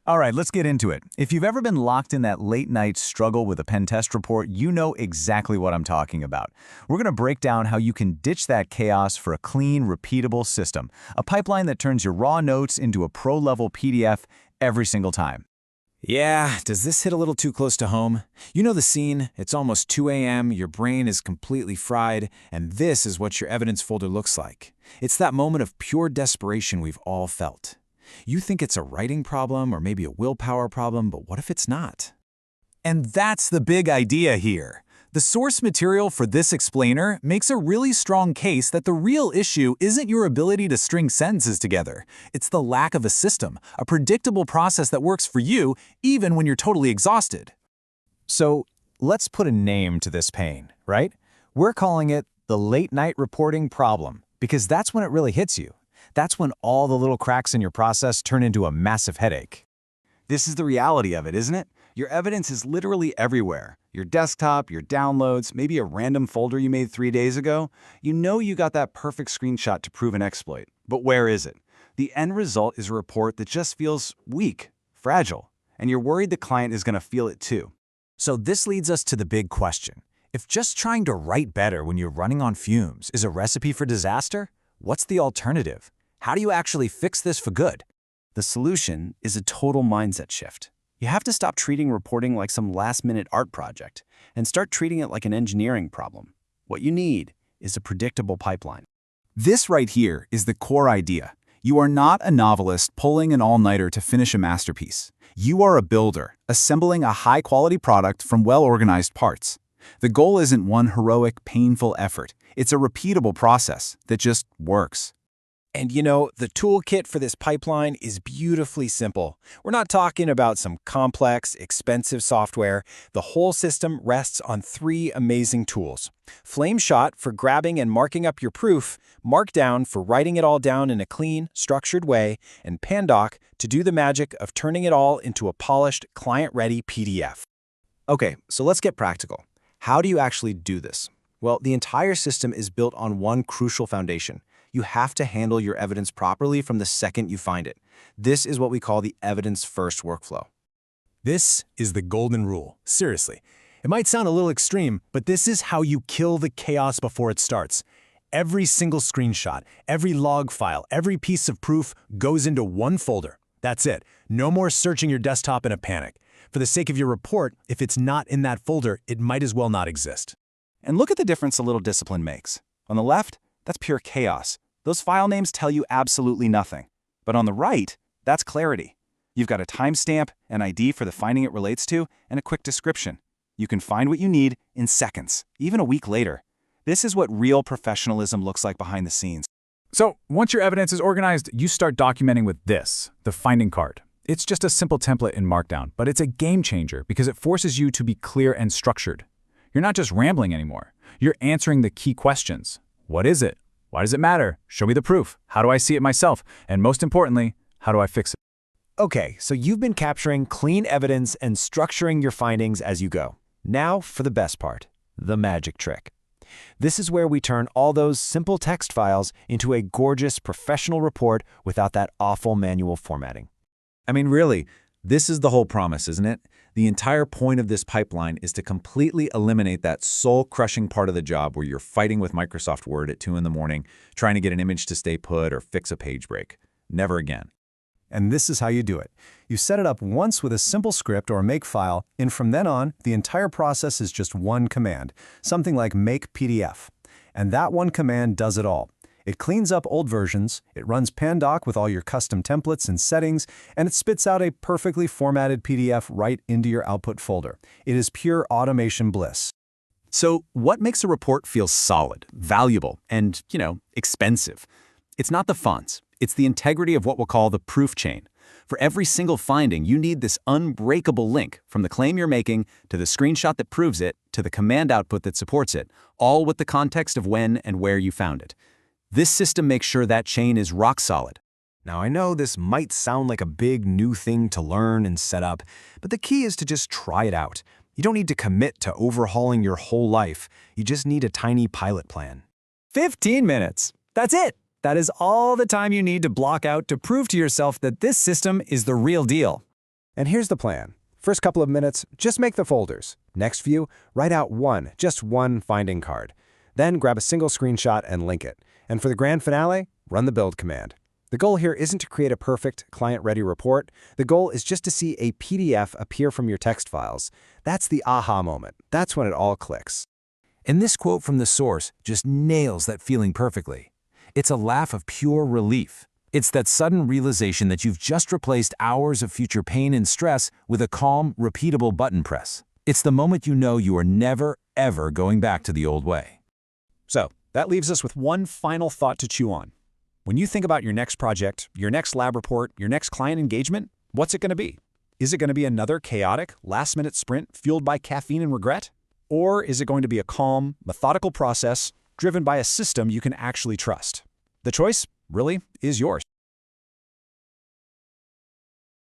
All right, let's get into it. If you've ever been locked in that late-night struggle with a pen test report, you know exactly what I'm talking about. We're going to break down how you can ditch that chaos for a clean, repeatable system, a pipeline that turns your raw notes into a pro-level PDF every single time. Yeah, does this hit a little too close to home? You know the scene. It's almost 2 a.m., your brain is completely fried, and this is what your evidence folder looks like. It's that moment of pure desperation we've all felt. You think it's a writing problem or maybe a willpower problem, but what if it's not? And that's the big idea here. The source material for this explainer makes a really strong case that the real issue isn't your ability to string sentences together. It's the lack of a system, a predictable process that works for you even when you're totally exhausted. So let's put a name to this pain, right? We're calling it the late-night reporting problem because that's when it really hits you. That's when all the little cracks in your process turn into a massive headache. This is the reality of it, isn't it? Your evidence is literally everywhere. Your desktop, your downloads, maybe a random folder you made 3 days ago. You know you got that perfect screenshot to prove an exploit. But where is it? The end result is a report that just feels weak, fragile, and you're worried the client is going to feel it too. So this leads us to the big question. If just trying to write better when you're running on fumes is a recipe for disaster, what's the alternative? How do you actually fix this for good? The solution is a total mindset shift. You have to stop treating reporting like some last-minute art project and start treating it like an engineering problem. What you need is a predictable pipeline. This right here is the core idea. You are not a novelist pulling an all-nighter to finish a masterpiece. You are a builder, assembling a high-quality product from well-organized parts. The goal isn't one heroic, painful effort. It's a repeatable process that just works. And you know, the toolkit for this pipeline is beautifully simple. We're not talking about some complex, expensive software. The whole system rests on 3 amazing tools. Flameshot for grabbing and marking up your proof, Markdown for writing it all down in a clean, structured way, and Pandoc to do the magic of turning it all into a polished, client-ready PDF. Okay, so let's get practical. How do you actually do this? Well, the entire system is built on one crucial foundation. You have to handle your evidence properly from the second you find it. This is what we call the evidence-first workflow. This is the golden rule. Seriously. It might sound a little extreme, but this is how you kill the chaos before it starts. Every single screenshot, every log file, every piece of proof goes into one folder. That's it. No more searching your desktop in a panic. For the sake of your report, if it's not in that folder, it might as well not exist. And look at the difference a little discipline makes. On the left, that's pure chaos. Those file names tell you absolutely nothing. But on the right, that's clarity. You've got a timestamp, an ID for the finding it relates to, and a quick description. You can find what you need in seconds, even a week later. This is what real professionalism looks like behind the scenes. So once your evidence is organized, you start documenting with this, the finding card. It's just a simple template in Markdown, but it's a game changer because it forces you to be clear and structured. You're not just rambling anymore. You're answering the key questions. What is it? Why does it matter? Show me the proof. How do I see it myself? And most importantly, how do I fix it? Okay, so you've been capturing clean evidence and structuring your findings as you go. Now for the best part, the magic trick. This is where we turn all those simple text files into a gorgeous professional report without that awful manual formatting. I mean, really, this is the whole promise, isn't it? The entire point of this pipeline is to completely eliminate that soul-crushing part of the job where you're fighting with Microsoft Word at 2 in the morning, trying to get an image to stay put or fix a page break. Never again. And this is how you do it. You set it up once with a simple script or makefile, and from then on, the entire process is just one command, something like make PDF. And that one command does it all. It cleans up old versions, it runs Pandoc with all your custom templates and settings, and it spits out a perfectly formatted PDF right into your output folder. It is pure automation bliss. So what makes a report feel solid, valuable, and, expensive? It's not the fonts. It's the integrity of what we'll call the proof chain. For every single finding, you need this unbreakable link from the claim you're making to the screenshot that proves it to the command output that supports it, all with the context of when and where you found it. This system makes sure that chain is rock solid. Now, I know this might sound like a big new thing to learn and set up, but the key is to just try it out. You don't need to commit to overhauling your whole life. You just need a tiny pilot plan. 15 minutes. That's it. That is all the time you need to block out to prove to yourself that this system is the real deal. And here's the plan. First couple of minutes, just make the folders. Next few, write out just one finding card. Then grab a single screenshot and link it. And for the grand finale, run the build command. The goal here isn't to create a perfect, client-ready report. The goal is just to see a PDF appear from your text files. That's the aha moment. That's when it all clicks. And this quote from the source just nails that feeling perfectly. It's a laugh of pure relief. It's that sudden realization that you've just replaced hours of future pain and stress with a calm, repeatable button press. It's the moment you know you are never, ever going back to the old way. So, that leaves us with one final thought to chew on. When you think about your next project, your next lab report, your next client engagement, what's it going to be? Is it going to be another chaotic, last-minute sprint fueled by caffeine and regret? Or is it going to be a calm, methodical process driven by a system you can actually trust? The choice, really, is yours.